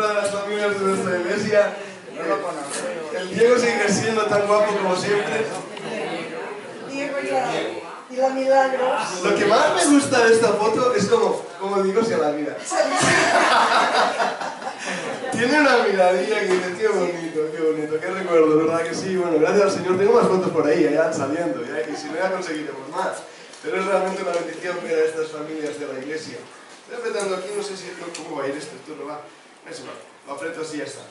otra de las familias de nuestra iglesia. El Diego sigue siendo tan guapo como siempre. Diego y la Milagros. Lo que más me gusta de esta foto es como digo, se la mira. Tiene una miradilla que dice, qué bonito, qué recuerdo, ¿verdad que sí? Bueno, gracias al Señor, tengo más fotos por ahí, ya saliendo, ¿ya? Y si no, ya conseguiremos más. Pero es realmente una bendición ver a estas familias de la iglesia. Estoy apretando aquí, no sé si cómo va a ir esto no va. Eso va, lo aprieto así y ya está.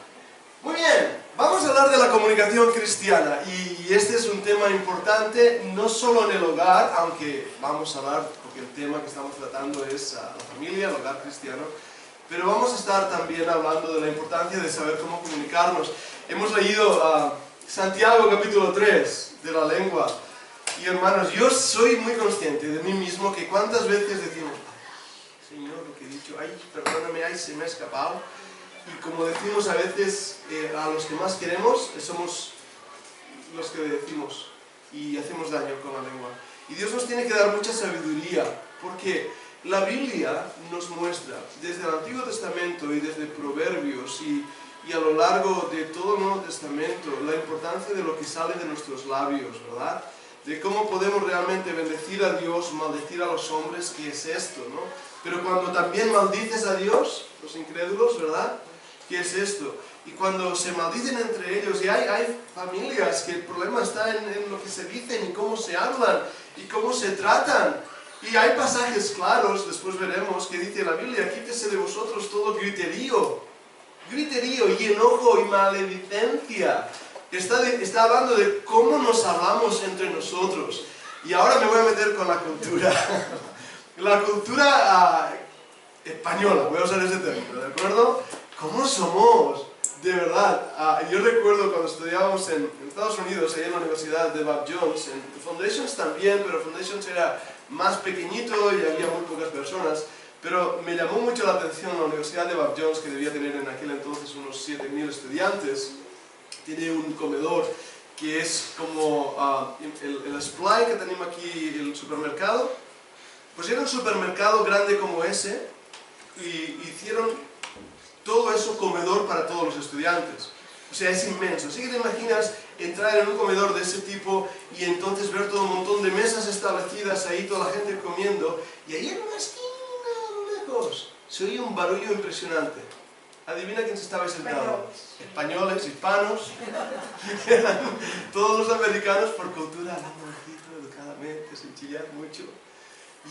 Muy bien, vamos a hablar de la comunicación cristiana y este es un tema importante, no solo en el hogar, aunque vamos a hablar, porque el tema que estamos tratando es la familia, el hogar cristiano, pero vamos a estar también hablando de la importancia de saber cómo comunicarnos. Hemos leído Santiago capítulo 3 de la lengua y hermanos, yo soy muy consciente de mí mismo que cuántas veces decimos, Señor, lo que he dicho, ay, perdóname, ay, se me ha escapado. Y como decimos a veces, a los que más queremos, somos los que decimos y hacemos daño con la lengua. Y Dios nos tiene que dar mucha sabiduría, porque la Biblia nos muestra, desde el Antiguo Testamento y desde Proverbios y a lo largo de todo el Nuevo Testamento, la importancia de lo que sale de nuestros labios, ¿verdad? De cómo podemos realmente bendecir a Dios, maldecir a los hombres, que es esto, ¿no? Pero cuando también maldices a Dios, los incrédulos, ¿verdad? ¿Qué es esto? Y cuando se maldicen entre ellos, y hay familias que el problema está en lo que se dicen y cómo se hablan y cómo se tratan. Y hay pasajes claros, después veremos, que dice la Biblia, quítese de vosotros todo griterío y enojo y maledicencia. Está hablando de cómo nos hablamos entre nosotros. Y ahora me voy a meter con la cultura. La cultura española, voy a usar ese término, ¿de acuerdo? ¿Cómo somos? De verdad, yo recuerdo cuando estudiábamos en Estados Unidos, allá en la Universidad de Bob Jones, en Foundations también, pero Foundations era más pequeñito y había muy pocas personas, pero me llamó mucho la atención la Universidad de Bob Jones, que debía tener en aquel entonces unos 7.000 estudiantes. Tiene un comedor que es como el Sply que tenemos aquí, el supermercado. Pues era un supermercado grande como ese y hicieron todo eso comedor para todos los estudiantes. O sea, es inmenso. Así que te imaginas entrar en un comedor de ese tipo y entonces ver todo un montón de mesas establecidas ahí, toda la gente comiendo, y ahí en una esquina, a lo lejos, se oía un barullo impresionante. Adivina quién se estaba sentado. Españoles, hispanos, todos los americanos por cultura, hablando bajito, educadamente, sin chillar mucho.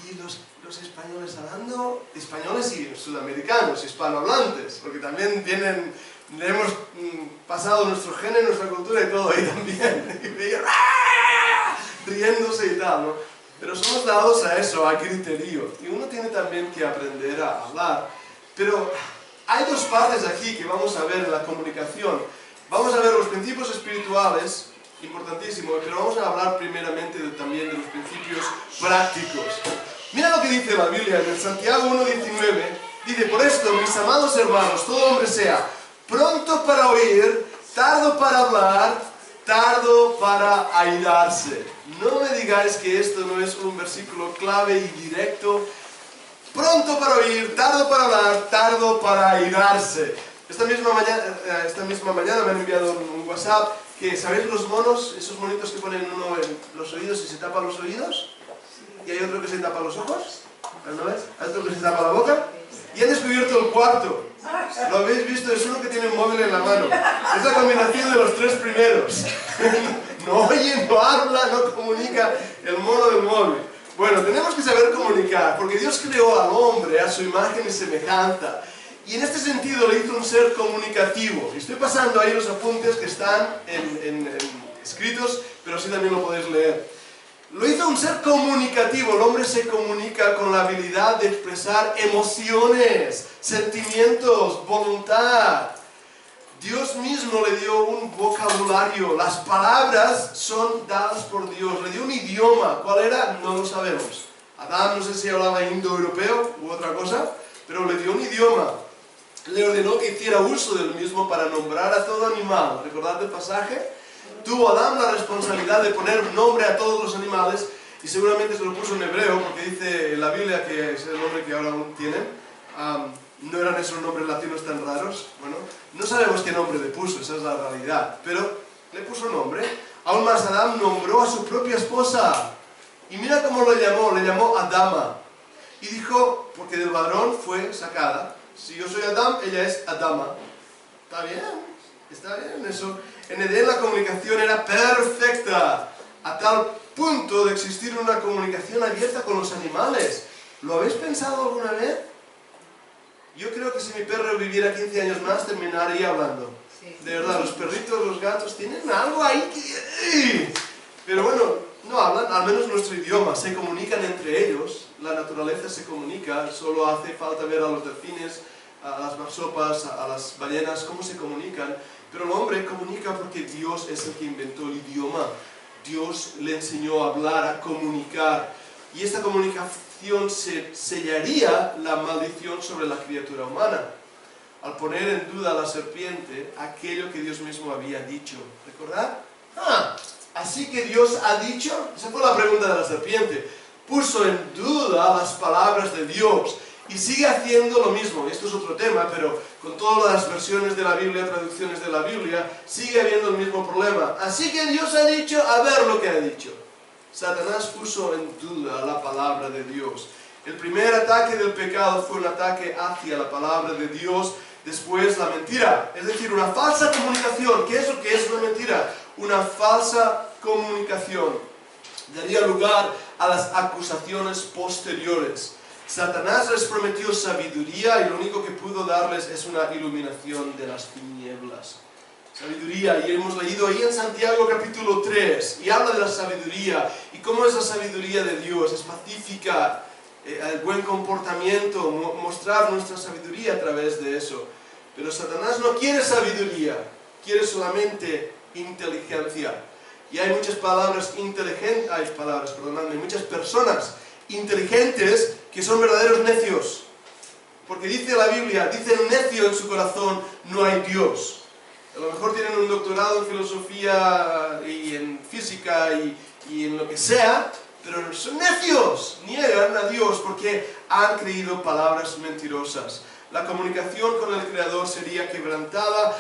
Y los españoles hablando, españoles y sudamericanos, hispanohablantes, porque también le hemos pasado nuestro género, nuestra cultura y todo ahí también, y veían, riéndose y tal, ¿no? Pero somos dados a eso, a griterío, y uno tiene también que aprender a hablar. Pero hay dos partes aquí que vamos a ver en la comunicación. Vamos a ver los principios espirituales, importantísimo, pero vamos a hablar primeramente también de los principios prácticos. Mira lo que dice la Biblia en Santiago 1:19. Dice, por esto, mis amados hermanos, todo hombre sea pronto para oír, tardo para hablar, tardo para airarse. No me digáis que esto no es un versículo clave y directo. Pronto para oír, tardo para hablar, tardo para airarse. Esta misma mañana me han enviado un WhatsApp que, ¿sabéis los monos? Esos monitos que ponen uno en los oídos y se tapa los oídos. Y hay otro que se tapa los ojos. ¿No ves? Hay otro que se tapa la boca. Y han descubierto el cuarto. ¿Lo habéis visto? Es uno que tiene un móvil en la mano. Es la combinación de los tres primeros. No oye, no habla, no comunica el mono del móvil. Bueno, tenemos que saber comunicar, porque Dios creó al hombre a su imagen y semejanza. Y en este sentido le hizo un ser comunicativo. Estoy pasando ahí los apuntes que están escritos, pero así también lo podéis leer. Lo hizo un ser comunicativo. El hombre se comunica con la habilidad de expresar emociones, sentimientos, voluntad. Dios mismo le dio un vocabulario. Las palabras son dadas por Dios. Le dio un idioma. ¿Cuál era? No lo sabemos. Adán no sé si hablaba indoeuropeo u otra cosa, pero le dio un idioma. Le ordenó que hiciera uso del mismo para nombrar a todo animal. ¿Recordad el pasaje? Tuvo Adán la responsabilidad de poner nombre a todos los animales y seguramente se lo puso en hebreo porque dice en la Biblia que es el nombre que ahora aún tienen. ¿No eran esos nombres latinos tan raros? Bueno, no sabemos qué nombre le puso, esa es la realidad, pero le puso nombre. Aún más, Adán nombró a su propia esposa. Y mira cómo le llamó Adama. Y dijo, porque del varón fue sacada. Si yo soy Adán, ella es Adama. Está bien eso. En Edén la comunicación era perfecta, a tal punto de existir una comunicación abierta con los animales. ¿Lo habéis pensado alguna vez? Yo creo que si mi perro viviera 15 años más, terminaría hablando. De verdad, los perritos, los gatos, tienen algo ahí que... Pero bueno, no hablan, al menos nuestro idioma, se comunican entre ellos, la naturaleza se comunica, solo hace falta ver a los delfines, a las marsopas, a las ballenas, cómo se comunican. Pero el hombre comunica porque Dios es el que inventó el idioma. Dios le enseñó a hablar, a comunicar. Y esta comunicación sellaría la maldición sobre la criatura humana, al poner en duda a la serpiente aquello que Dios mismo había dicho. ¿Recordad? Así que Dios ha dicho, esa fue la pregunta de la serpiente, puso en duda las palabras de Dios y sigue haciendo lo mismo. Esto es otro tema, pero con todas las versiones de la Biblia, traducciones de la Biblia, sigue habiendo el mismo problema. Así que Dios ha dicho, a ver lo que ha dicho. Satanás puso en duda la palabra de Dios. El primer ataque del pecado fue un ataque hacia la palabra de Dios, después la mentira, es decir, una falsa comunicación. ¿Qué es lo que es una mentira? Una falsa comunicación. Daría lugar a las acusaciones posteriores. Satanás les prometió sabiduría y lo único que pudo darles es una iluminación de las tinieblas. Sabiduría, y hemos leído ahí en Santiago capítulo 3, y habla de la sabiduría, y cómo es la sabiduría de Dios, es pacífica, el buen comportamiento, mostrar nuestra sabiduría a través de eso. Pero Satanás no quiere sabiduría, quiere solamente inteligencia. Y hay muchas muchas personas inteligentes que son verdaderos necios. Porque dice la Biblia, dice el necio en su corazón, no hay Dios. A lo mejor tienen un doctorado en filosofía y en física y en lo que sea, pero son necios, niegan a Dios porque han creído palabras mentirosas. La comunicación con el Creador sería quebrantada,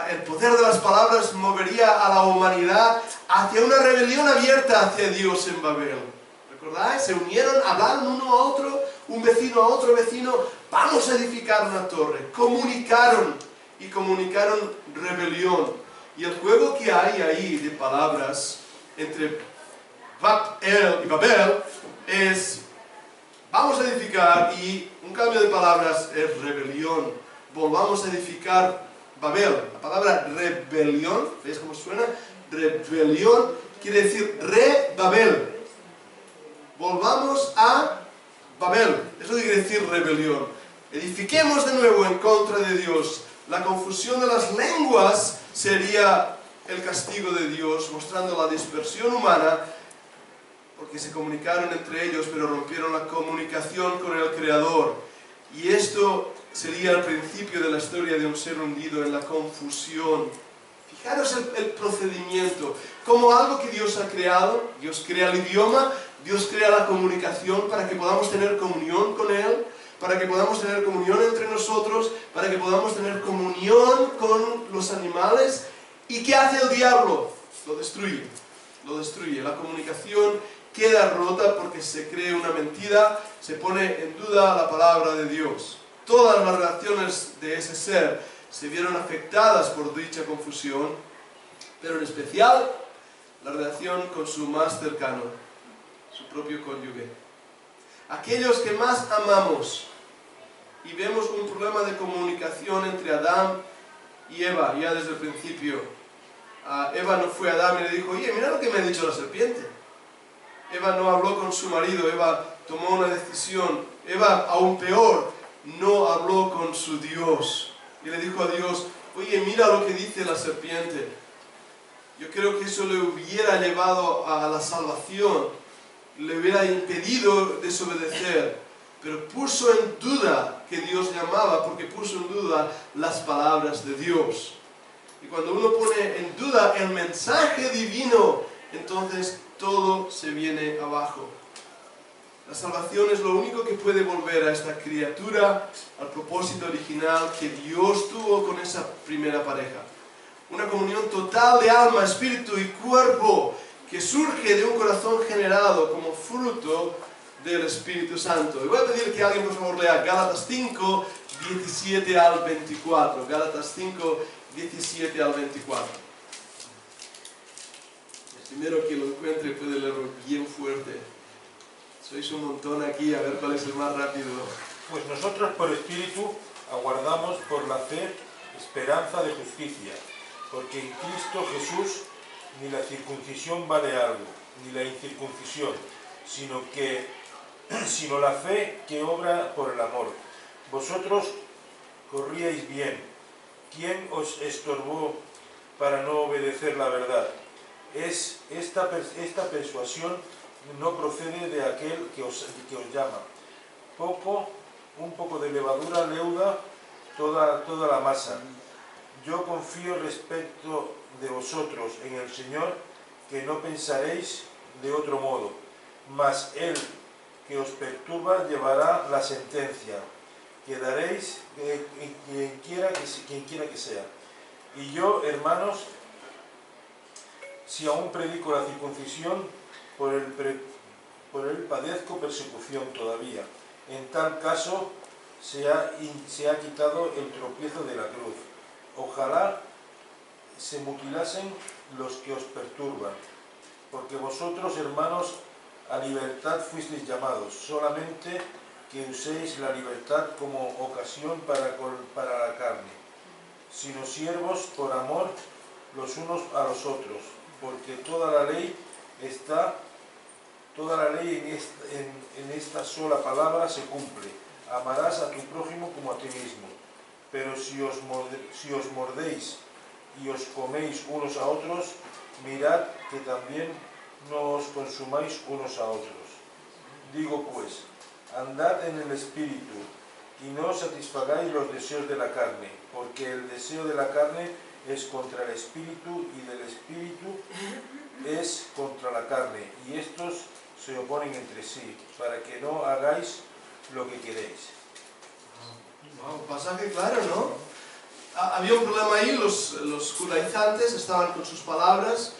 el poder de las palabras movería a la humanidad hacia una rebelión abierta hacia Dios en Babel. ¿Recordáis? Se unieron, hablaron uno a otro, un vecino a otro vecino, vamos a edificar una torre. Comunicaron y comunicaron rebelión. Y el juego que hay ahí de palabras entre Babel y Babel es vamos a edificar, y un cambio de palabras es rebelión. Volvamos a edificar Babel. La palabra rebelión, ¿veis cómo suena? Rebelión quiere decir re-Babel. Volvamos a Babel. Eso quiere decir rebelión. Edifiquemos de nuevo en contra de Dios. La confusión de las lenguas sería el castigo de Dios, mostrando la dispersión humana, porque se comunicaron entre ellos, pero rompieron la comunicación con el Creador. Y esto sería el principio de la historia de un ser hundido en la confusión. Fijaros el procedimiento, como algo que Dios ha creado. Dios crea el idioma, Dios crea la comunicación para que podamos tener comunión con Él, para que podamos tener comunión entre nosotros, para que podamos tener comunión con los animales. ¿Y qué hace el diablo? Lo destruye, lo destruye. La comunicación queda rota porque se cree una mentira, se pone en duda la palabra de Dios. Todas las relaciones de ese ser se vieron afectadas por dicha confusión, pero en especial la relación con su más cercano, su propio cónyuge. Aquellos que más amamos, y vemos un problema de comunicación entre Adán y Eva, ya desde el principio. Eva no fue a Adán y le dijo, oye, mira lo que me ha dicho la serpiente. Eva no habló con su marido, Eva tomó una decisión. Eva, aún peor, no habló con su Dios. Y le dijo a Dios, oye, mira lo que dice la serpiente. Yo creo que eso le hubiera llevado a la salvación, le hubiera impedido desobedecer, pero puso en duda que Dios llamaba, porque puso en duda las palabras de Dios. Y cuando uno pone en duda el mensaje divino, entonces todo se viene abajo. La salvación es lo único que puede volver a esta criatura al propósito original que Dios tuvo con esa primera pareja. Una comunión total de alma, espíritu y cuerpo que surge de un corazón generado como fruto del Espíritu Santo. Y voy a pedir que alguien por favor lea Gálatas 5, 17 al 24. Gálatas 5, 17 al 24. El primero que lo encuentre puede leerlo bien fuerte. Sois un montón aquí, a ver cuál es el más rápido. Pues nosotros por espíritu aguardamos por la fe esperanza de justicia, porque en Cristo Jesús ni la circuncisión vale algo, ni la incircuncisión, sino la fe que obra por el amor. Vosotros corríais bien. ¿Quién os estorbó para no obedecer la verdad? Esta persuasión no procede de aquel que os llama. Un poco de levadura leuda toda la masa. Yo confío respecto de vosotros en el Señor, que no pensaréis de otro modo, mas Él que os perturba llevará la sentencia, que daréis quien quiera que sea. Y yo, hermanos, si aún predico la circuncisión, por él padezco persecución todavía. En tal caso se ha quitado el tropiezo de la cruz. Ojalá se mutilasen los que os perturban, porque vosotros, hermanos, a libertad fuisteis llamados, solamente que uséis la libertad como ocasión para la carne, sino siervos por amor los unos a los otros, porque toda la ley en esta sola palabra se cumple: amarás a tu prójimo como a ti mismo. Pero si os mordéis y os coméis unos a otros, mirad que también no os consumáis unos a otros. Digo pues, andad en el Espíritu, y no satisfagáis los deseos de la carne, porque el deseo de la carne es contra el Espíritu, y del Espíritu es contra la carne, y estos se oponen entre sí, para que no hagáis lo que queréis. Wow, pasaje claro, ¿no? Había un problema ahí, los judaizantes estaban con sus palabras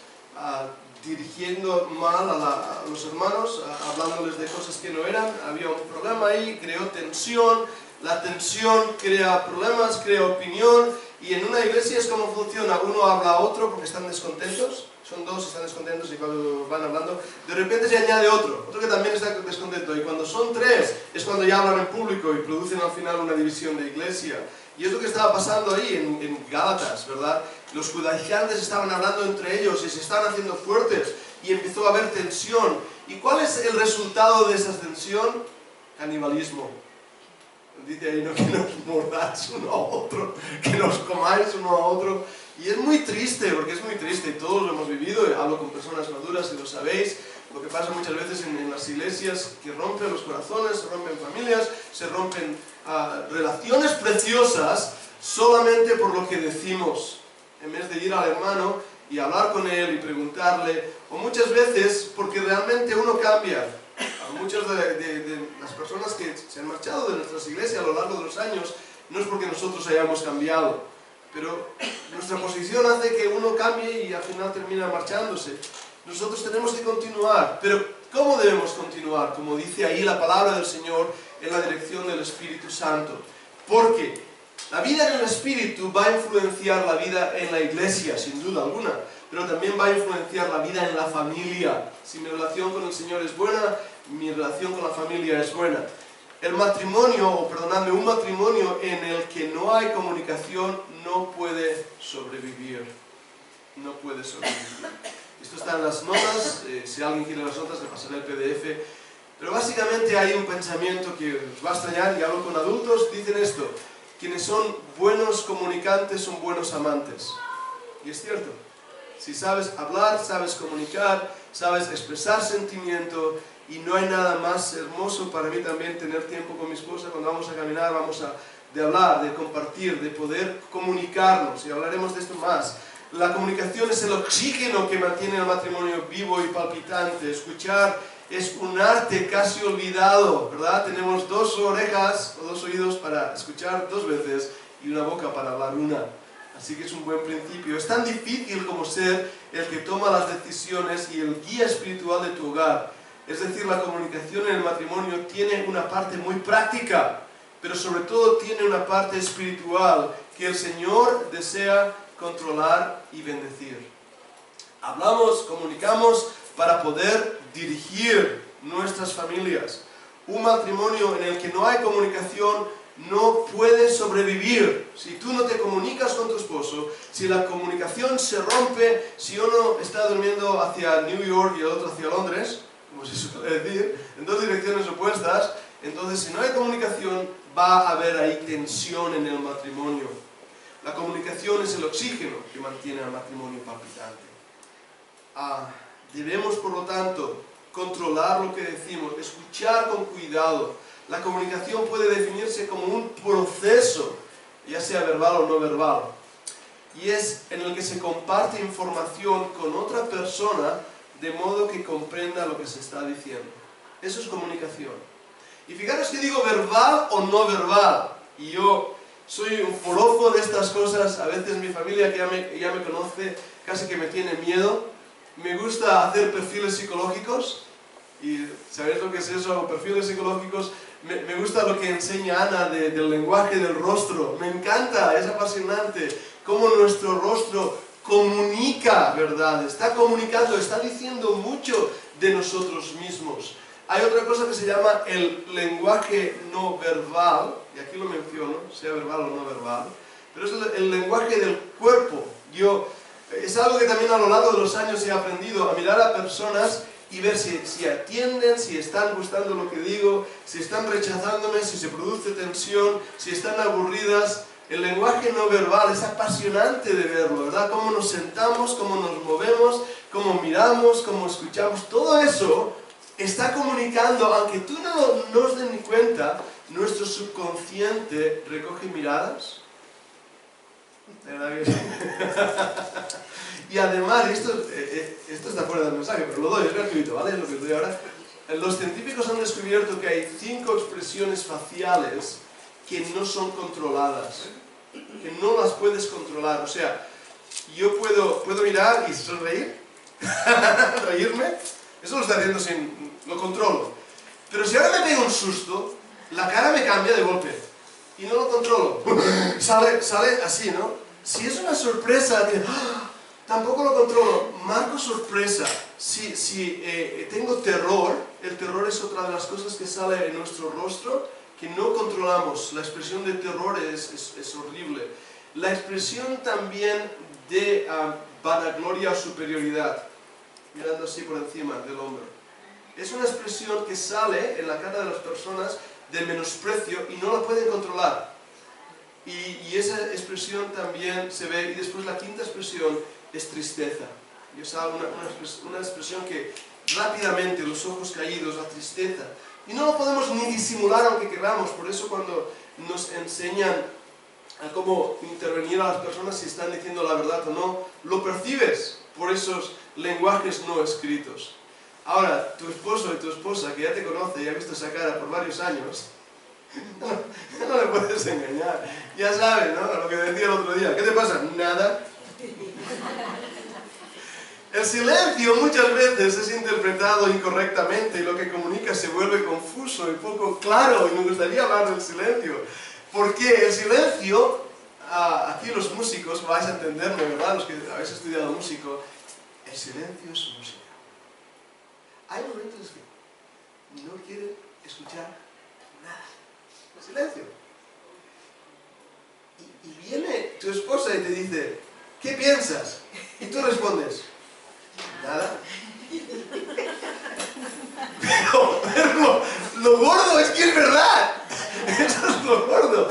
dirigiendo mal a los hermanos, hablándoles de cosas que no eran. Había un problema ahí, creó tensión. La tensión crea problemas, crea opinión, y en una iglesia es como funciona: uno habla a otro porque están descontentos, son dos, están descontentos, y cuando van hablando, de repente se añade otro que también está descontento, y cuando son tres es cuando ya hablan en público y producen al final una división de iglesia. Y es lo que estaba pasando ahí en Gálatas, ¿verdad? Los judaizantes estaban hablando entre ellos y se estaban haciendo fuertes, y empezó a haber tensión. ¿Y cuál es el resultado de esa tensión? Canibalismo. Dice ahí, no, que nos mordáis uno a otro, que nos comáis uno a otro. Y es muy triste, porque es muy triste, y todos lo hemos vivido. Hablo con personas maduras y lo sabéis. Lo que pasa muchas veces en las iglesias, que rompen los corazones, se rompen familias, se rompen relaciones preciosas solamente por lo que decimos, en vez de ir al hermano y hablar con él y preguntarle, o muchas veces porque realmente uno cambia. Muchas de las personas que se han marchado de nuestras iglesias a lo largo de los años, no es porque nosotros hayamos cambiado, pero nuestra posición hace que uno cambie y al final termina marchándose. Nosotros tenemos que continuar, pero ¿cómo debemos continuar? Como dice ahí la palabra del Señor, en la dirección del Espíritu Santo. Porque la vida en el Espíritu va a influenciar la vida en la iglesia, sin duda alguna, pero también va a influenciar la vida en la familia. Si mi relación con el Señor es buena, mi relación con la familia es buena. El matrimonio, o perdonadme, un matrimonio en el que no hay comunicación no puede sobrevivir. No puede sobrevivir. Esto está en las notas, si alguien quiere las notas le pasaré el PDF. Pero básicamente hay un pensamiento que os va a extrañar, y hablo con adultos, dicen esto: quienes son buenos comunicantes son buenos amantes. Y es cierto. Si sabes hablar, sabes comunicar, sabes expresar sentimiento, y no hay nada más hermoso para mí también tener tiempo con mi esposa cuando vamos a caminar, de hablar, de compartir, de poder comunicarnos, y hablaremos de esto más. La comunicación es el oxígeno que mantiene el matrimonio vivo y palpitante. Escuchar es un arte casi olvidado, ¿verdad? Tenemos 2 orejas o 2 oídos para escuchar 2 veces y una boca para hablar una. Así que es un buen principio. Es tan difícil como ser el que toma las decisiones y el guía espiritual de tu hogar. Es decir, la comunicación en el matrimonio tiene una parte muy práctica, pero sobre todo tiene una parte espiritual que el Señor desea controlar y bendecir. Hablamos, comunicamos para poder dirigir nuestras familias. Un matrimonio en el que no hay comunicación no puede sobrevivir. Si tú no te comunicas con tu esposo, si la comunicación se rompe, si uno está durmiendo hacia New York y el otro hacia Londres, como se suele decir, en 2 direcciones opuestas, entonces si no hay comunicación va a haber ahí tensión en el matrimonio. La comunicación es el oxígeno que mantiene al matrimonio palpitante. Debemos, por lo tanto, controlar lo que decimos, escuchar con cuidado. La comunicación puede definirse como un proceso, ya sea verbal o no verbal, y es en el que se comparte información con otra persona de modo que comprenda lo que se está diciendo. Eso es comunicación. Y fijaros que digo verbal o no verbal, y yo soy un forofo de estas cosas. A veces mi familia, que ya me conoce, casi que me tiene miedo. Me gusta hacer perfiles psicológicos, y ¿sabéis lo que es eso? Perfiles psicológicos. Me gusta lo que enseña Ana del lenguaje del rostro. Me encanta, es apasionante cómo nuestro rostro comunica verdad, está comunicando, está diciendo mucho de nosotros mismos. Hay otra cosa que se llama el lenguaje no verbal, y aquí lo menciono, sea verbal o no verbal, pero es el lenguaje del cuerpo. Es algo que también a lo largo de los años he aprendido a mirar a personas y ver si atienden, si están gustando lo que digo, si están rechazándome, si se produce tensión, si están aburridas. El lenguaje no verbal es apasionante de verlo, ¿verdad? Cómo nos sentamos, cómo nos movemos, cómo miramos, cómo escuchamos. Todo eso está comunicando, aunque tú no nos des ni cuenta, nuestro subconsciente recoge miradas. Y además, esto está fuera del mensaje, pero lo doy, es gratuito, ¿vale? Es lo que os doy ahora. Los científicos han descubierto que hay 5 expresiones faciales que no son controladas, que no las puedes controlar. O sea, yo puedo mirar y sonreír, reírme, eso lo estoy haciendo lo controlo. Pero si ahora me pego un susto, la cara me cambia de golpe y no lo controlo. Sale así, ¿no? Si es una sorpresa, tampoco lo controlo. Marco sorpresa. Si tengo terror, el terror es otra de las cosas que sale en nuestro rostro que no controlamos. La expresión de terror es horrible. La expresión también de vanagloria o superioridad, mirando así por encima del hombro. Es una expresión que sale en la cara de las personas de menosprecio y no la pueden controlar. Y esa expresión también se ve. Y después la quinta expresión es tristeza. Y es una expresión que rápidamente, los ojos caídos, la tristeza. Y no lo podemos ni disimular aunque queramos. Por eso cuando nos enseñan a cómo intervenir a las personas si están diciendo la verdad o no, lo percibes por esos lenguajes no escritos. Ahora, tu esposo y tu esposa, que ya te conoce y ha visto esa cara por varios años, no le puedes engañar. Ya sabes, ¿no? Lo que decía el otro día. ¿Qué te pasa? Nada. El silencio muchas veces es interpretado incorrectamente y lo que comunica se vuelve confuso y poco claro, y me gustaría hablar del silencio. Porque el silencio, aquí los músicos vais a entenderlo, ¿verdad? Los que habéis estudiado músico, el silencio es música. Hay momentos que no quieren escuchar nada. El silencio. Y viene tu esposa y te dice, ¿qué piensas? Y tú respondes, nada. Pero lo gordo es que es verdad. Eso es lo gordo.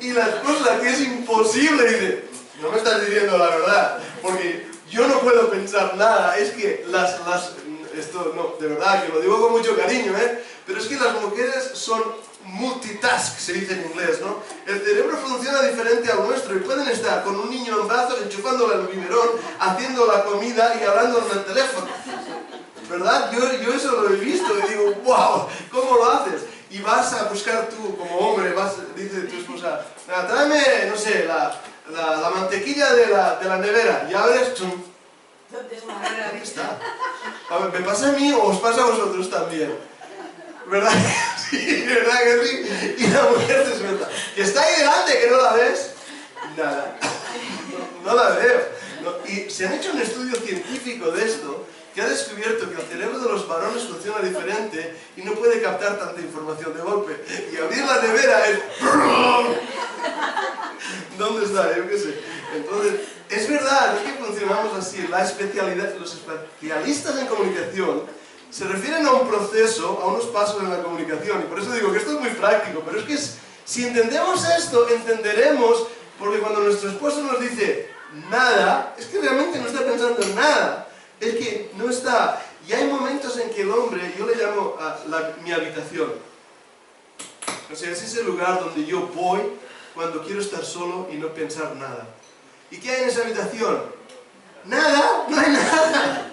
Y la esposa, que es imposible, dice, no me estás diciendo la verdad, porque yo no puedo pensar nada. Es que esto no, de verdad, que lo digo con mucho cariño, pero es que las mujeres son multitask, se dice en inglés, ¿no? El cerebro funciona diferente al nuestro y pueden estar con un niño en brazos, enchufándole el biberón, haciendo la comida y hablando en el teléfono. ¿verdad? Yo eso lo he visto y digo, wow, ¿cómo lo haces? Y vas a buscar tú, como hombre, dice tu esposa, tráeme, no sé, la mantequilla de la nevera, y abres, chum. ¿Dónde está? A ver, ¿me pasa a mí o os pasa a vosotros también? ¿Verdad? Sí, ¿verdad que sí? Y la mujer te suelta. Que está ahí delante, que no la ves. Nada. No la veo. No. Y se han hecho un estudio científico de esto que ha descubierto que el cerebro de los varones funciona diferente y no puede captar tanta información de golpe. Y abrir la nevera es... ¿Dónde está? Yo qué sé. Entonces, es verdad, es que funcionamos así. Los especialistas en comunicación se refieren a un proceso, a unos pasos en la comunicación. Y por eso digo que esto es muy práctico. Pero es que si entendemos esto, entenderemos, porque cuando nuestro esposo nos dice nada, es que realmente no está pensando en nada. Es que no está. Y hay momentos en que el hombre, yo le llamo mi habitación. O sea, es ese lugar donde yo voy cuando quiero estar solo y no pensar nada. ¿Y qué hay en esa habitación? Nada, no hay nada.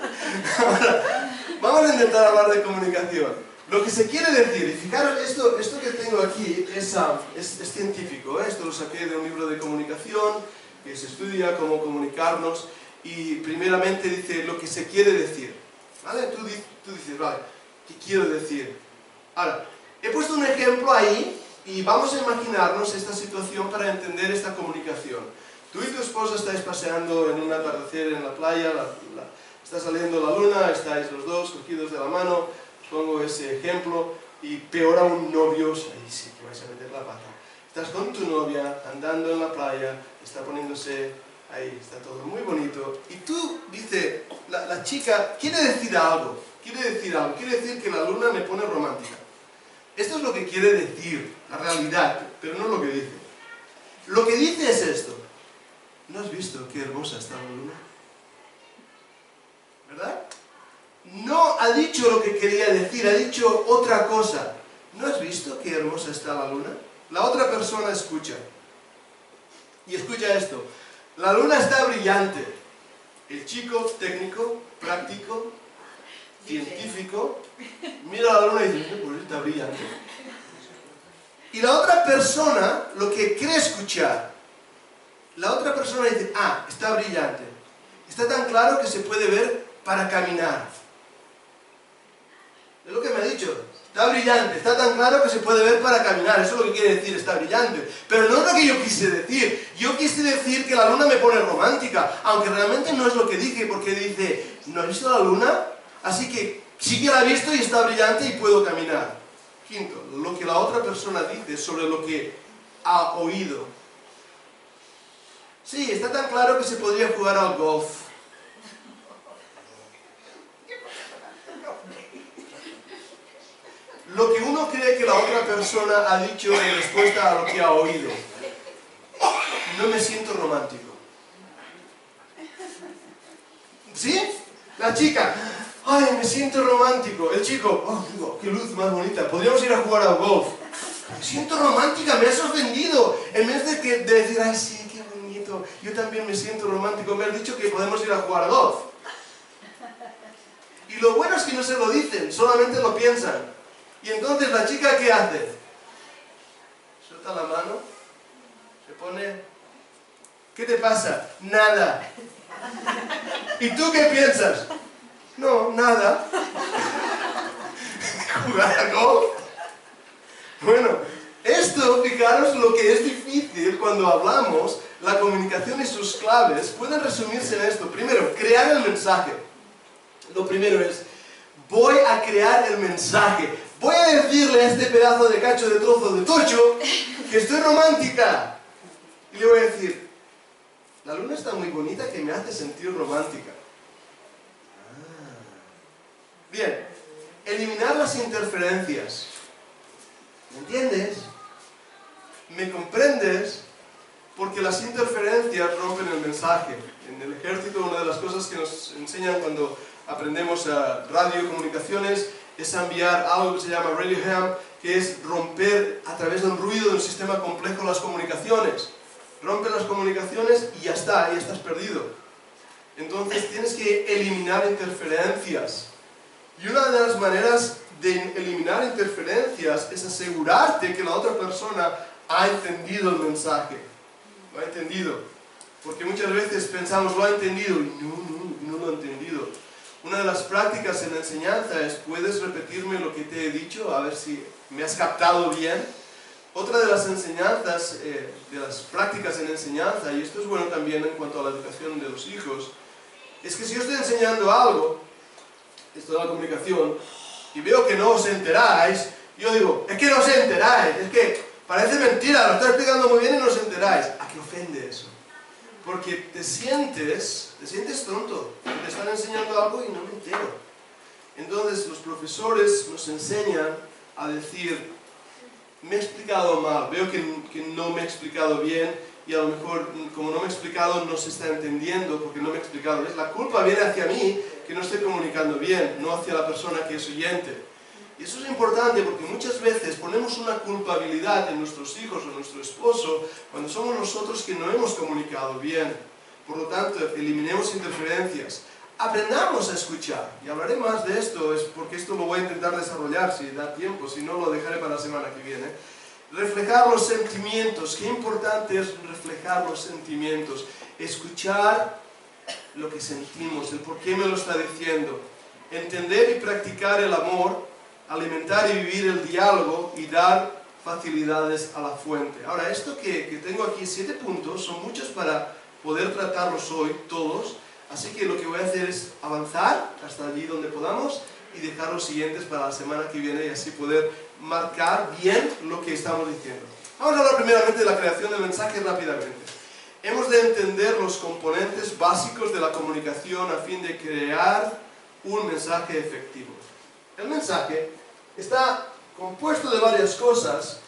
Ahora, vamos a intentar hablar de comunicación. Lo que se quiere decir, y fijaros, esto que tengo aquí es científico, ¿eh? Esto lo saqué de un libro de comunicación que se estudia cómo comunicarnos. Y primeramente dice lo que se quiere decir, ¿vale? Tú dices, vale, ¿qué quiero decir? Ahora, he puesto un ejemplo ahí y vamos a imaginarnos esta situación para entender esta comunicación. Tú y tu esposa estáis paseando en un atardecer en la playa, está saliendo la luna, estáis los dos cogidos de la mano, os pongo ese ejemplo, y peor aún novios, ahí sí que vais a meter la pata. Estás con tu novia, andando en la playa, está poniéndose... Ahí está todo muy bonito. Y tú, dice, la chica quiere decir algo. Quiere decir que la luna me pone romántica. Esto es lo que quiere decir, la realidad, pero no lo que dice. Lo que dice es esto. ¿No has visto qué hermosa está la luna? ¿Verdad? No ha dicho lo que quería decir, ha dicho otra cosa. ¿No has visto qué hermosa está la luna? La otra persona escucha. Y escucha esto. La luna está brillante. El chico técnico, práctico, científico, mira la luna y dice, pues está brillante. Y la otra persona, lo que cree escuchar, la otra persona dice, ah, está brillante. Está tan claro que se puede ver para caminar. Es lo que me ha dicho. Está brillante, está tan claro que se puede ver para caminar. Eso es lo que quiere decir, está brillante. Pero no es lo que yo quise decir. Yo quise decir que la luna me pone romántica, aunque realmente no es lo que dije, porque dice, ¿no has visto la luna? Así que sí que la he visto y está brillante y puedo caminar. Quinto, lo que la otra persona dice sobre lo que ha oído. Sí, está tan claro que se podría jugar al golf. Lo que uno cree que la otra persona ha dicho en respuesta a lo que ha oído. No me siento romántico. ¿Sí? La chica, ay, me siento romántico. El chico, oh, qué luz más bonita, podríamos ir a jugar al golf. Me siento romántica, me has ofendido. En vez de decir, ay, sí, qué bonito, yo también me siento romántico, me has dicho que podemos ir a jugar al golf. Y lo bueno es que no se lo dicen, solamente lo piensan. Y entonces la chica, ¿qué hace? Suelta la mano, se pone... ¿Qué te pasa? Nada. ¿Y tú qué piensas? No, nada. ¿Jugar a golf? Bueno, esto, fijaros lo que es difícil cuando hablamos, la comunicación y sus claves pueden resumirse en esto. Primero, crear el mensaje. Lo primero es, voy a crear el mensaje. Voy a decirle a este pedazo de cacho de trozo de tocho que estoy romántica. Y le voy a decir, la luna está muy bonita que me hace sentir romántica. Bien, eliminar las interferencias. ¿Me entiendes? ¿Me comprendes? Porque las interferencias rompen el mensaje. En el ejército, una de las cosas que nos enseñan cuando aprendemos a radio y comunicaciones es enviar algo que se llama radio ham, que es romper a través de un ruido de un sistema complejo las comunicaciones. Rompe las comunicaciones y ya está, ahí estás perdido. Entonces tienes que eliminar interferencias. Y una de las maneras de eliminar interferencias es asegurarte que la otra persona ha entendido el mensaje. Lo ha entendido. Porque muchas veces pensamos, lo ha entendido, y no lo ha entendido. Una de las prácticas en la enseñanza es, ¿puedes repetirme lo que te he dicho? A ver si me has captado bien. Otra de las enseñanzas, de las prácticas en enseñanza, y esto es bueno también en cuanto a la educación de los hijos, es que si yo estoy enseñando algo, esto de la comunicación, y veo que no os enteráis, yo digo, es que no os enteráis, es que parece mentira, lo estoy explicando muy bien y no os enteráis. ¿A qué ofende eso? Porque te sientes tonto, te están enseñando algo y no me entero. Entonces los profesores nos enseñan a decir, me he explicado mal, veo que no me he explicado bien y a lo mejor como no me he explicado no se está entendiendo porque no me he explicado. ¿Ves? La culpa viene hacia mí que no estoy comunicando bien, no hacia la persona que es oyente. Y eso es importante porque muchas veces ponemos una culpabilidad en nuestros hijos o en nuestro esposo cuando somos nosotros que no hemos comunicado bien. Por lo tanto, eliminemos interferencias. Aprendamos a escuchar. Y hablaré más de esto, es porque esto lo voy a intentar desarrollar si da tiempo, si no lo dejaré para la semana que viene. Reflejar los sentimientos. Qué importante es reflejar los sentimientos. Escuchar lo que sentimos, el por qué me lo está diciendo. Entender y practicar el amor. Alimentar y vivir el diálogo y dar facilidades a la fuente. Ahora, esto que tengo aquí, 7 puntos, son muchos para poder tratarlos hoy, todos, así que lo que voy a hacer es avanzar hasta allí donde podamos y dejar los siguientes para la semana que viene y así poder marcar bien lo que estamos diciendo. Vamos a hablar primeramente de la creación del mensaje rápidamente. Hemos de entender los componentes básicos de la comunicación a fin de crear un mensaje efectivo. El mensaje está compuesto de varias cosas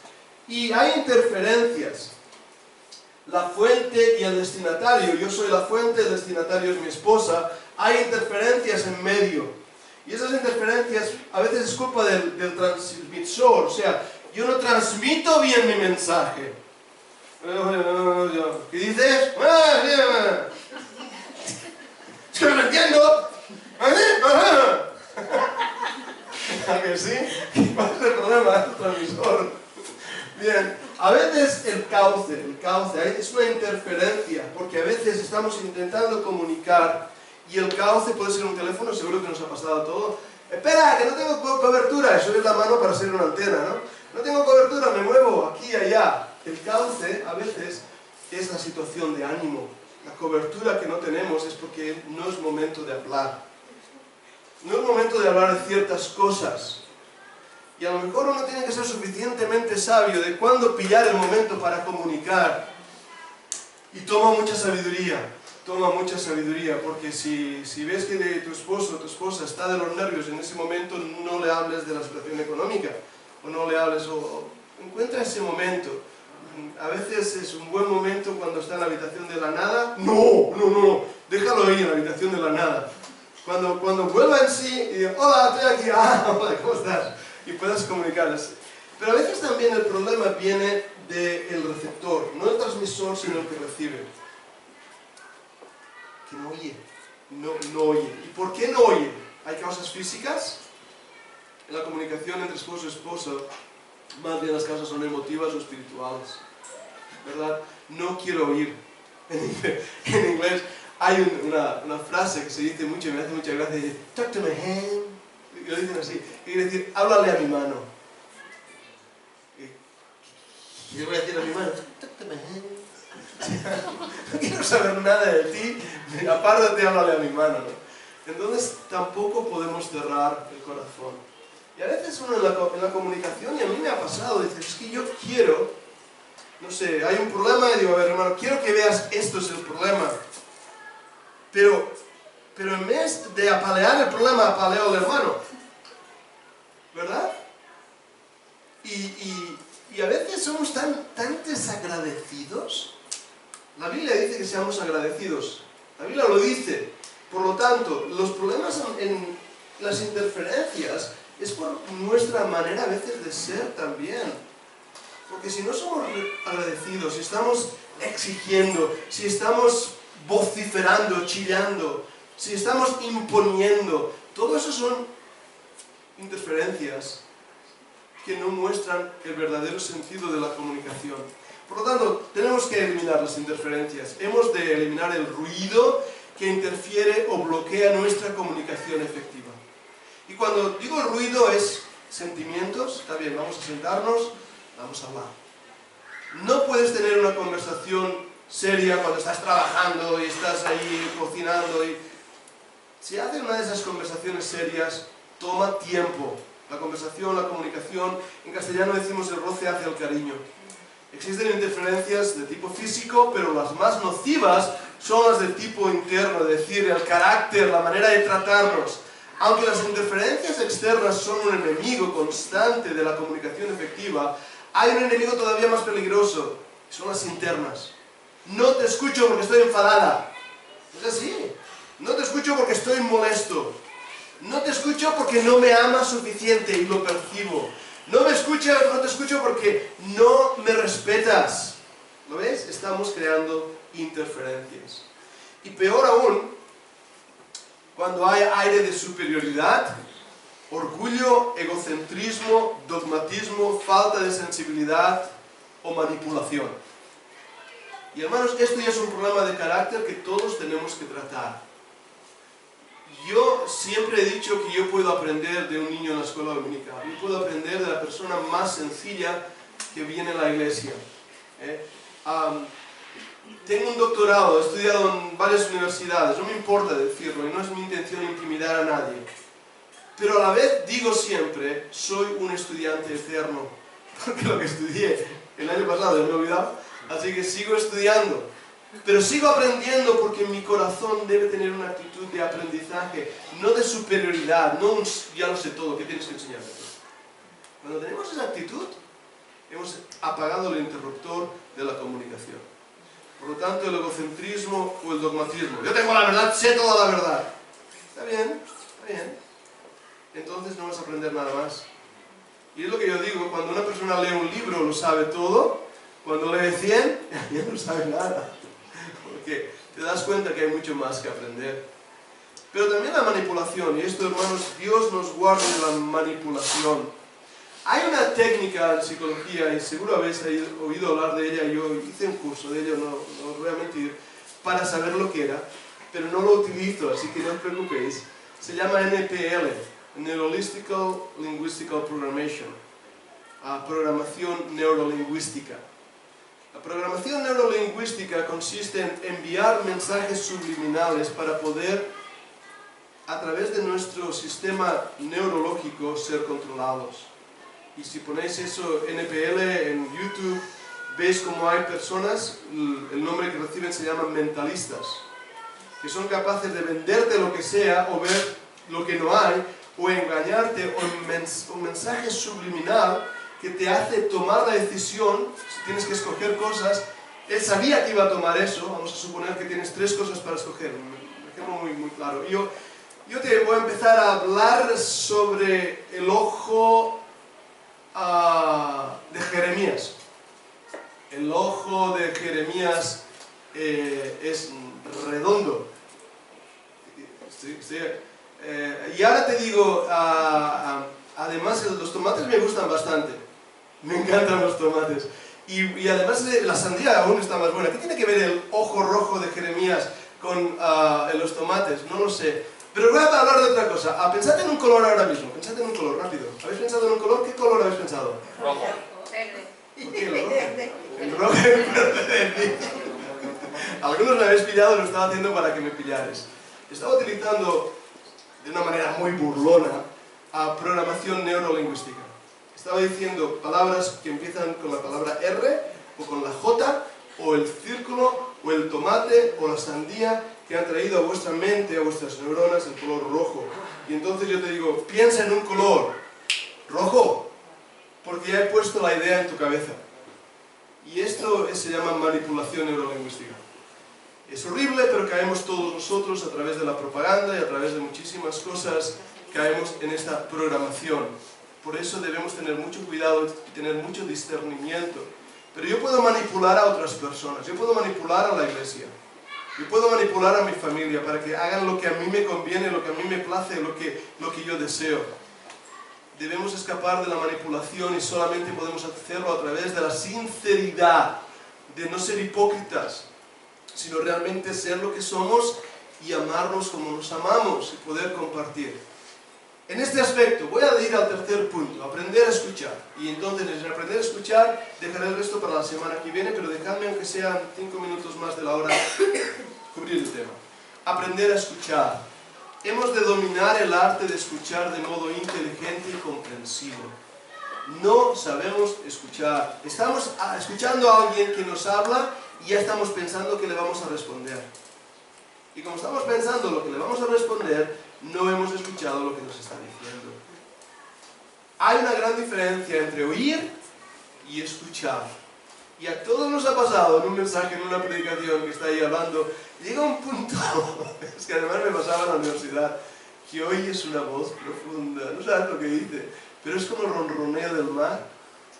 y hay interferencias. La fuente y el destinatario, yo soy la fuente, el destinatario es mi esposa, hay interferencias en medio. Y esas interferencias a veces es culpa del transmisor, o sea, yo no transmito bien mi mensaje. ¿Qué dices? Es que no lo entiendo. ¿A que sí? ¿Cuál es el problema del transmisor? Bien, a veces el cauce es una interferencia, porque a veces estamos intentando comunicar y el cauce puede ser un teléfono, seguro que nos ha pasado a todo. Espera, que no tengo cobertura, eso es la mano para hacer una antena, ¿no? No tengo cobertura, me muevo aquí y allá. El cauce a veces es la situación de ánimo. La cobertura que no tenemos es porque no es momento de hablar. No es momento de hablar de ciertas cosas. Y a lo mejor uno tiene que ser suficientemente sabio de cuándo pillar el momento para comunicar. Y toma mucha sabiduría, porque si ves que tu esposo o tu esposa está de los nervios en ese momento, no le hables de la situación económica, o no le hables, o encuentra ese momento. A veces es un buen momento cuando está en la habitación de la nada. No, déjalo ahí en la habitación de la nada. Cuando vuelva en sí y diga, hola, estoy aquí, hola, ¿cómo estás? Y puedas comunicarles. Pero a veces también el problema viene del receptor, no el transmisor, sino el que recibe. Que no oye, no oye. ¿Y por qué no oye? ¿Hay causas físicas? En la comunicación entre esposo y esposa, más bien las causas son emotivas o espirituales, ¿verdad? No quiero oír. En inglés hay una frase que se dice mucho y me hace mucha gracia, dice, talk to my hand. Y lo dicen así, quiere decir, háblale a mi mano. Y yo voy a decir a mi mano, talk to my hand. No quiero saber nada de ti, apártate, háblale a mi mano, ¿no? Entonces tampoco podemos cerrar el corazón. Y a veces uno en la comunicación, y a mí me ha pasado, dice, es que yo quiero, no sé, hay un problema y digo, a ver hermano, quiero que veas, esto es el problema. Pero en vez de apalear el problema, apaleo al hermano. ¿Verdad? Y a veces somos tan desagradecidos. La Biblia dice que seamos agradecidos. La Biblia lo dice. Por lo tanto, los problemas en las interferencias es por nuestra manera a veces de ser también. Porque si no somos agradecidos, si estamos exigiendo, si estamos vociferando, chillando, si estamos imponiendo, todo eso son interferencias que no muestran el verdadero sentido de la comunicación. Por lo tanto, tenemos que eliminar las interferencias. Hemos de eliminar el ruido que interfiere o bloquea nuestra comunicación efectiva. Y cuando digo ruido es sentimientos, está bien, vamos a sentarnos, vamos a hablar. No puedes tener una conversación seria cuando estás trabajando y estás ahí cocinando. Si haces una de esas conversaciones serias, toma tiempo. La conversación, la comunicación, en castellano decimos el roce hace el cariño. Existen interferencias de tipo físico, pero las más nocivas son las de tipo interno, es decir, el carácter, la manera de tratarnos. Aunque las interferencias externas son un enemigo constante de la comunicación efectiva, hay un enemigo todavía más peligroso, son las internas. No te escucho porque estoy enfadada. Es así. No te escucho porque estoy molesto. No te escucho porque no me amas suficiente y lo percibo. No te escucho porque no me respetas. ¿Lo ves? Estamos creando interferencias. Y peor aún, cuando hay aire de superioridad, orgullo, egocentrismo, dogmatismo, falta de sensibilidad o manipulación. Y hermanos, esto ya es un problema de carácter que todos tenemos que tratar. Yo siempre he dicho que yo puedo aprender de un niño en la escuela dominical. Yo puedo aprender de la persona más sencilla que viene a la iglesia. Tengo un doctorado, he estudiado en varias universidades, no me importa decirlo y no es mi intención intimidar a nadie. Pero a la vez digo siempre, soy un estudiante eterno, porque lo que estudié el año pasado me he olvidado, así que sigo estudiando. Pero sigo aprendiendo porque mi corazón debe tener una actitud de aprendizaje, no de superioridad, no un ya lo sé todo, ¿qué tienes que enseñarme? Cuando tenemos esa actitud, hemos apagado el interruptor de la comunicación. Por lo tanto, el egocentrismo o el dogmatismo. Yo tengo la verdad, sé toda la verdad. Está bien, está bien. Entonces no vas a aprender nada más. Y es lo que yo digo, cuando una persona lee un libro lo sabe todo, cuando lee 100 ya no sabe nada. Porque te das cuenta que hay mucho más que aprender. Pero también la manipulación, y esto, hermanos, Dios nos guarde de la manipulación. Hay una técnica en psicología, y seguro habéis oído hablar de ella, yo hice un curso de ello, no os voy a mentir, para saber lo que era, pero no lo utilizo, así que no os preocupéis. Se llama NPL, Neurological Linguistical Programmation, programación neurolingüística. La programación neurolingüística consiste en enviar mensajes subliminales para poder, a través de nuestro sistema neurológico, ser controlados. Y si ponéis eso, NPL, en YouTube, veis como hay personas, el nombre que reciben se llama mentalistas, que son capaces de venderte lo que sea, o ver lo que no hay, o engañarte, o un mensaje subliminal que te hace tomar la decisión. Si tienes que escoger cosas, él sabía que iba a tomar eso. Vamos a suponer que tienes 3 cosas para escoger, un ejemplo muy claro. Yo te voy a empezar a hablar sobre el ojo de Jeremías. El ojo de Jeremías es redondo. Y ahora te digo, además los tomates me gustan bastante. Me encantan los tomates. Y además la sandía aún está más buena. ¿Qué tiene que ver el ojo rojo de Jeremías con los tomates? No lo sé. Pero voy a hablar de otra cosa. Pensad en un color ahora mismo. Pensad en un color, rápido. ¿Habéis pensado en un color? ¿Qué color habéis pensado? Rojo. Verde. ¿Por qué el rojo? El rojo y el verde. Algunos me habéis pillado, lo estaba haciendo para que me pillares. Estaba utilizando de una manera muy burlona programación neurolingüística. Estaba diciendo palabras que empiezan con la palabra R, o con la J, o el círculo, o el tomate, o la sandía, que han traído a vuestra mente, a vuestras neuronas, el color rojo. Y entonces yo te digo, piensa en un color rojo, porque ya he puesto la idea en tu cabeza. Y esto se llama manipulación neurolingüística. Es horrible, pero caemos todos nosotros a través de la propaganda y a través de muchísimas cosas, caemos en esta programación. Por eso debemos tener mucho cuidado y tener mucho discernimiento. Pero yo puedo manipular a otras personas, yo puedo manipular a la iglesia, yo puedo manipular a mi familia para que hagan lo que a mí me conviene, lo que a mí me place, lo que yo deseo. Debemos escapar de la manipulación y solamente podemos hacerlo a través de la sinceridad, de no ser hipócritas, sino realmente ser lo que somos y amarnos como nos amamos y poder compartir. En este aspecto voy a ir al tercer punto, aprender a escuchar. Y entonces en aprender a escuchar dejaré el resto para la semana que viene, pero dejadme aunque sean 5 minutos más de la hora cubrir el tema. Aprender a escuchar. Hemos de dominar el arte de escuchar de modo inteligente y comprensivo. No sabemos escuchar. Estamos escuchando a alguien que nos habla y ya estamos pensando que le vamos a responder. Y como estamos pensando lo que le vamos a responder, no hemos escuchado lo que nos está diciendo. Hay una gran diferencia entre oír y escuchar. Y a todos nos ha pasado en un mensaje, en una predicación que está ahí hablando, llega un punto, es que además me pasaba en la universidad, que oyes una voz profunda, no sabes lo que dice, pero es como el ronroneo del mar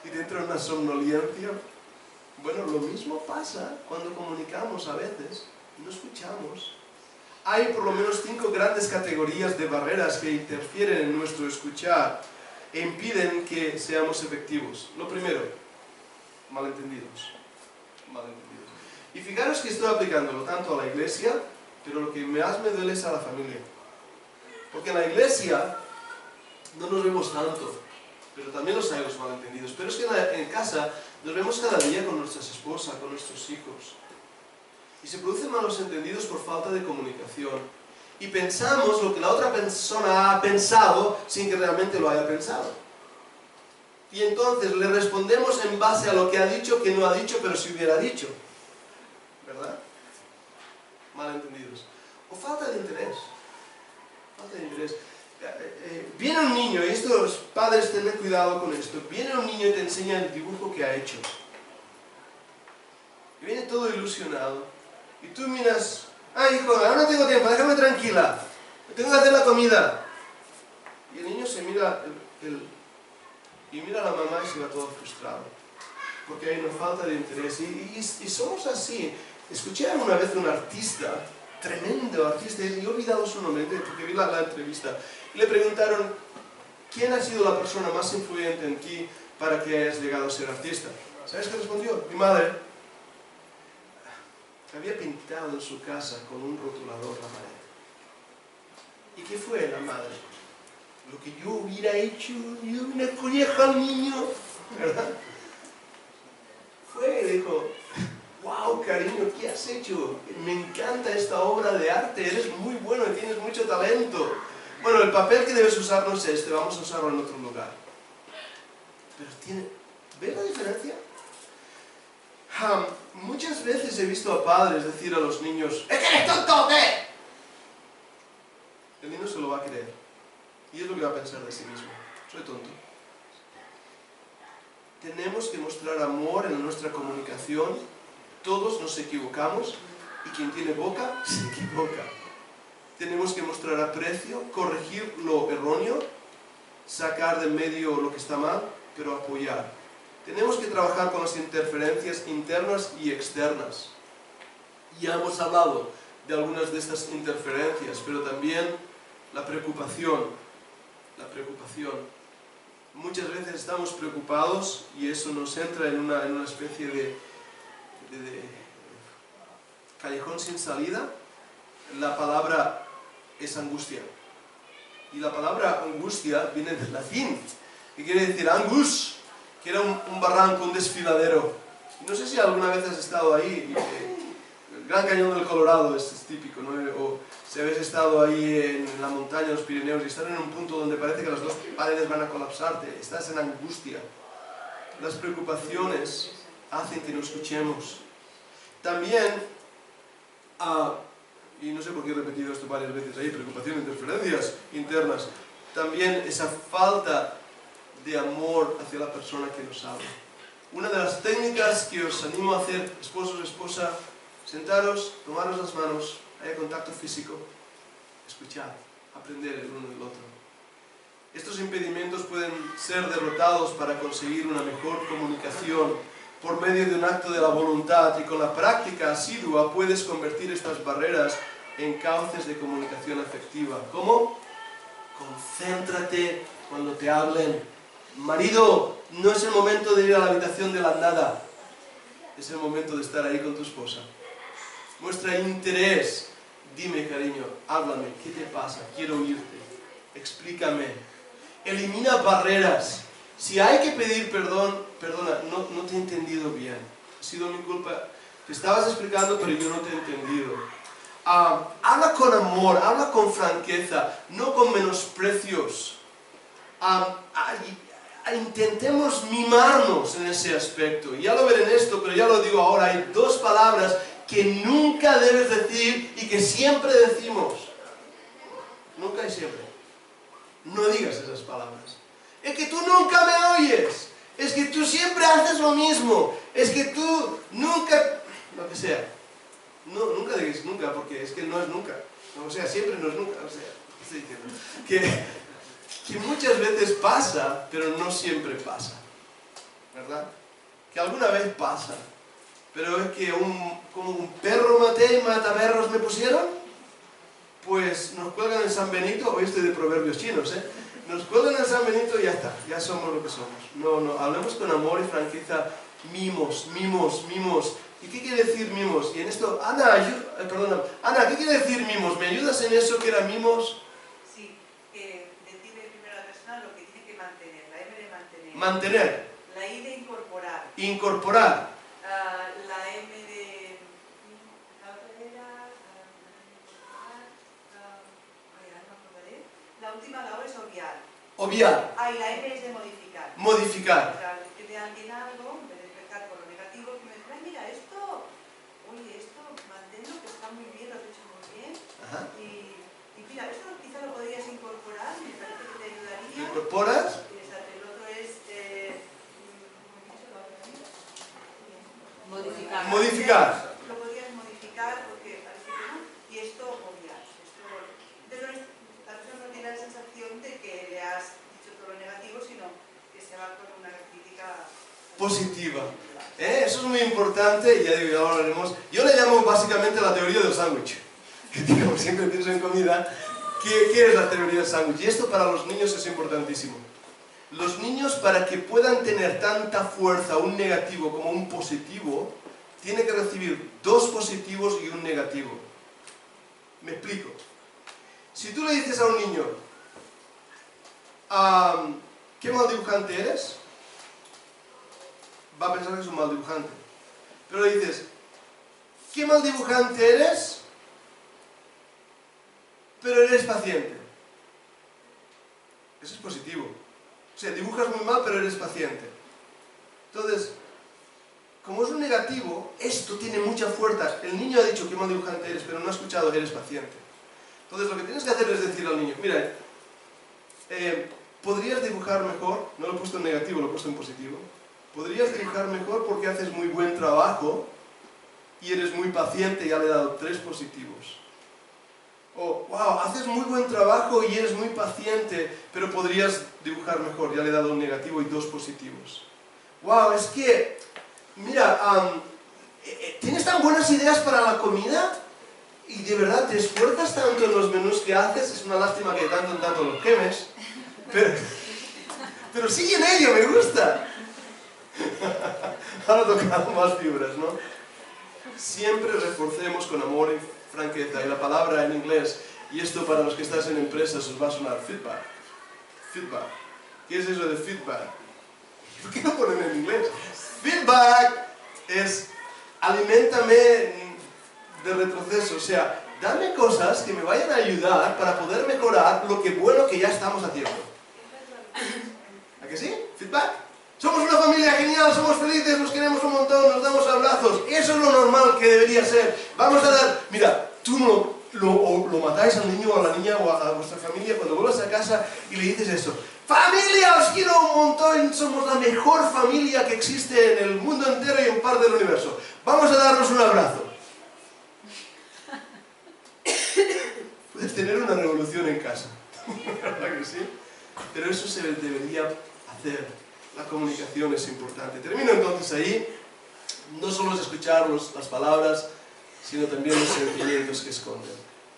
y te entra una somnolencia. Bueno, lo mismo pasa cuando comunicamos a veces, no escuchamos. Hay por lo menos 5 grandes categorías de barreras que interfieren en nuestro escuchar e impiden que seamos efectivos. Lo primero, malentendidos. Y fijaros que estoy aplicándolo tanto a la iglesia, pero lo que más me duele es a la familia. Porque en la iglesia no nos vemos tanto, pero también los hay los malentendidos. Pero es que en casa nos vemos cada día con nuestras esposas, con nuestros hijos. Y se producen malos entendidos por falta de comunicación. Y pensamos lo que la otra persona ha pensado sin que realmente lo haya pensado. Y entonces le respondemos en base a lo que ha dicho, que no ha dicho, pero si hubiera dicho. ¿Verdad? Malentendidos. O falta de interés. Falta de interés. Viene un niño, y estos padres tengan cuidado con esto, viene un niño y te enseña el dibujo que ha hecho. Y viene todo ilusionado. Y tú miras, hijo, ahora no tengo tiempo, déjame tranquila, tengo que hacer la comida. Y el niño se mira, y mira a la mamá y se va todo frustrado. Porque hay una falta de interés. Y somos así. Escuché alguna vez a un artista, tremendo artista, y he olvidado su nombre porque vi la entrevista. Y le preguntaron, ¿quién ha sido la persona más influyente en ti para que hayas llegado a ser artista? ¿Sabes qué respondió? Mi madre. Había pintado en su casa con un rotulador la pared. ¿Y qué fue la madre? Lo que yo hubiera hecho, yo una colleja al niño, ¿verdad? Fue y dijo, wow, cariño, ¿qué has hecho? Me encanta esta obra de arte, eres muy bueno y tienes mucho talento. Bueno, el papel que debes usar no es este, vamos a usarlo en otro lugar. Pero ¿ves la diferencia? Muchas veces he visto a padres decir a los niños, ¡es que eres tonto, qué! El niño se lo va a creer. Y es lo que va a pensar de sí mismo. Soy tonto. Tenemos que mostrar amor en nuestra comunicación. Todos nos equivocamos y quien tiene boca se equivoca. Tenemos que mostrar aprecio, corregir lo erróneo, sacar del medio lo que está mal, pero apoyar. Tenemos que trabajar con las interferencias internas y externas. Ya hemos hablado de algunas de estas interferencias, pero también la preocupación. La preocupación. Muchas veces estamos preocupados y eso nos entra en una especie de callejón sin salida. La palabra es angustia. Y la palabra angustia viene del latín, que quiere decir angus, que era un barranco, un desfiladero. Y no sé si alguna vez has estado ahí, el Gran Cañón del Colorado es típico, ¿no? O si habéis estado ahí en la montaña, en los Pirineos, y estás en un punto donde parece que las dos paredes van a colapsarte, estás en angustia. Las preocupaciones hacen que no escuchemos. También, y no sé por qué he repetido esto varias veces ahí, preocupación, interferencias internas, también esa falta de amor hacia la persona que nos habla. Una de las técnicas que os animo a hacer, esposos, esposa, sentaros, tomaros las manos, haya contacto físico, escuchar, aprender el uno del otro. Estos impedimentos pueden ser derrotados para conseguir una mejor comunicación por medio de un acto de la voluntad, y con la práctica asidua puedes convertir estas barreras en cauces de comunicación afectiva. ¿Cómo? Concéntrate cuando te hablen. Marido, no es el momento de ir a la habitación de la nada. Es el momento de estar ahí con tu esposa. Muestra interés. Dime, cariño, háblame, ¿qué te pasa? Quiero oírte. Explícame. Elimina barreras. Si hay que pedir perdón, perdona, no te he entendido bien. Ha sido mi culpa. Te estabas explicando, pero yo no te he entendido. Habla con amor, habla con franqueza, no con menosprecios. Intentemos mimarnos en ese aspecto. Ya lo veré en esto, pero ya lo digo ahora. Hay dos palabras que nunca debes decir y que siempre decimos. Nunca y siempre. No digas esas palabras. Es que tú nunca me oyes. Es que tú siempre haces lo mismo. Es que tú nunca... Lo que sea. No, nunca digas nunca, porque es que no es nunca. O sea, siempre no es nunca. O sea, estoy diciendo que muchas veces pasa, pero no siempre pasa. ¿Verdad? Que alguna vez pasa. Pero es que como un perro maté y mataperros me pusieron, pues nos cuelgan en San Benito. Hoy estoy de proverbios chinos, ¿eh? Nos cuelgan en San Benito y ya está. Ya somos lo que somos. No, hablemos con amor y franqueza. Mimos. ¿Y qué quiere decir mimos? Y en esto, Ana, ¿qué quiere decir mimos? ¿Me ayudas en eso que era mimos? Sí, decir en primera persona lo que tiene que mantener, la M de mantener. Mantener. La I de incorporar. Incorporar. La M de... La última la O es obviar. Obviar. Y la M es de modificar. Modificar. O sea, que de alguien algo, en vez de empezar por lo negativo, que me dice, mira, esto, oye, esto, manténlo, que está muy bien, lo has hecho muy bien. Ajá. Y mira, esto quizá lo podrías incorporar, me parece que te ayudaría. ¿Incorporas? Exacto, el otro es... Modificar. Modificar. Lo podrías modificar porque parece que no. Y esto obviar. Entonces, la persona no tiene la sensación de que le has dicho todo lo negativo, sino que se va con una crítica Positiva. Eso es muy importante, y ya digo, ya lo hablaremos. Yo le llamo básicamente la teoría del sándwich. Como siempre pienso en comida, ¿qué es la teoría del sándwich? Y esto para los niños es importantísimo. Los niños, para que puedan tener tanta fuerza un negativo como un positivo, tienen que recibir dos positivos y un negativo. Me explico. Si tú le dices a un niño, ¿qué mal dibujante eres? Va a pensar que es un mal dibujante. Pero le dices, ¿qué mal dibujante eres? Pero eres paciente. Eso es positivo. O sea, dibujas muy mal, pero eres paciente. Entonces, como es un negativo, esto tiene mucha fuerza. El niño ha dicho qué mal dibujante eres, pero no ha escuchado eres paciente. Entonces, lo que tienes que hacer es decir al niño, mira, ¿podrías dibujar mejor? No lo he puesto en negativo, lo he puesto en positivo. ¿Podrías dibujar mejor porque haces muy buen trabajo y eres muy paciente? Ya le he dado 3 positivos. O, wow, haces muy buen trabajo y eres muy paciente, pero podrías dibujar mejor. Ya le he dado un negativo y 2 positivos. Wow, es que, mira, ¿tienes tan buenas ideas para la comida? Y de verdad te esfuerzas tanto en los menús que haces. Es una lástima que de tanto en tanto los quemes. Pero sigue en ello, me gusta. Ahora tocado más fibras, ¿no? Siempre reforcemos con amor y franqueza. Y la palabra en inglés, y esto para los que estáis en empresas os va a sonar feedback. Feedback. ¿Qué es eso de feedback? ¿Por qué no ponen en inglés? Feedback es aliméntame de retroceso. O sea, dame cosas que me vayan a ayudar para poder mejorar lo que bueno que ya estamos haciendo. ¿A que sí? ¿Feedback? Somos una familia genial, somos felices, nos queremos un montón, nos damos abrazos. Eso es lo normal que debería ser. Vamos a dar... Mira, tú lo matáis al niño o a la niña o a vuestra familia cuando vuelvas a casa y le dices eso. ¡Familia, os quiero un montón! Somos la mejor familia que existe en el mundo entero y en parte del universo. Vamos a darnos un abrazo. Puedes tener una revolución en casa. ¿Verdad que sí? Pero eso se debería hacer. La comunicación es importante. Termino entonces ahí. No solo es escuchar las palabras, sino también los sentimientos que esconden.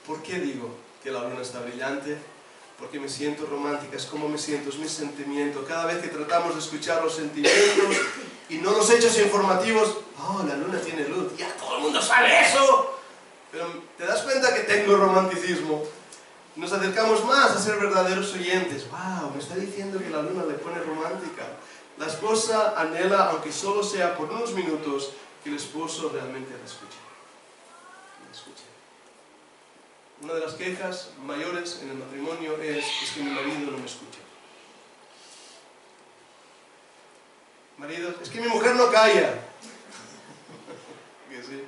¿Por qué digo que la luna está brillante? porque me siento romántica, es como me siento, es mi sentimiento. Cada vez que tratamos de escuchar los sentimientos y no los hechos informativos, oh, la luna tiene luz, ya todo el mundo sabe eso. Pero te das cuenta que tengo romanticismo. Nos acercamos más a ser verdaderos oyentes. Wow, me está diciendo que la luna le pone romántica. La esposa anhela, aunque solo sea por unos minutos, que el esposo realmente la escuche. Una de las quejas mayores en el matrimonio es que mi marido no me escucha. Marido, es que mi mujer no calla. Que sí,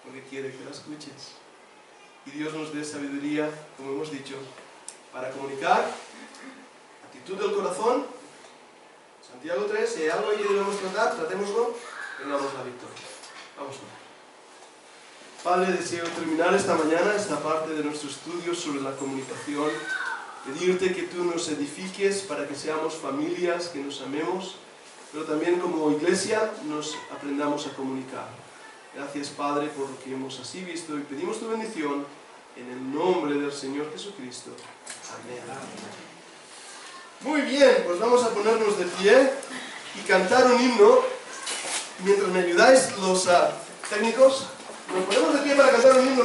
porque quiere que la escuches. Y Dios nos dé sabiduría, como hemos dicho, para comunicar, actitud del corazón. Santiago 3, si hay algo ahí que debemos tratar, tratémoslo, tengamos la victoria. Vamos a ver. Padre, deseo terminar esta mañana, esta parte de nuestro estudio sobre la comunicación, pedirte que tú nos edifiques para que seamos familias, que nos amemos, pero también como iglesia nos aprendamos a comunicar. Gracias, Padre, por lo que hemos así visto y pedimos tu bendición en el nombre del Señor Jesucristo. Amén. Muy bien, pues vamos a ponernos de pie y cantar un himno. Mientras me ayudáis los técnicos, nos ponemos de pie para cantar un himno.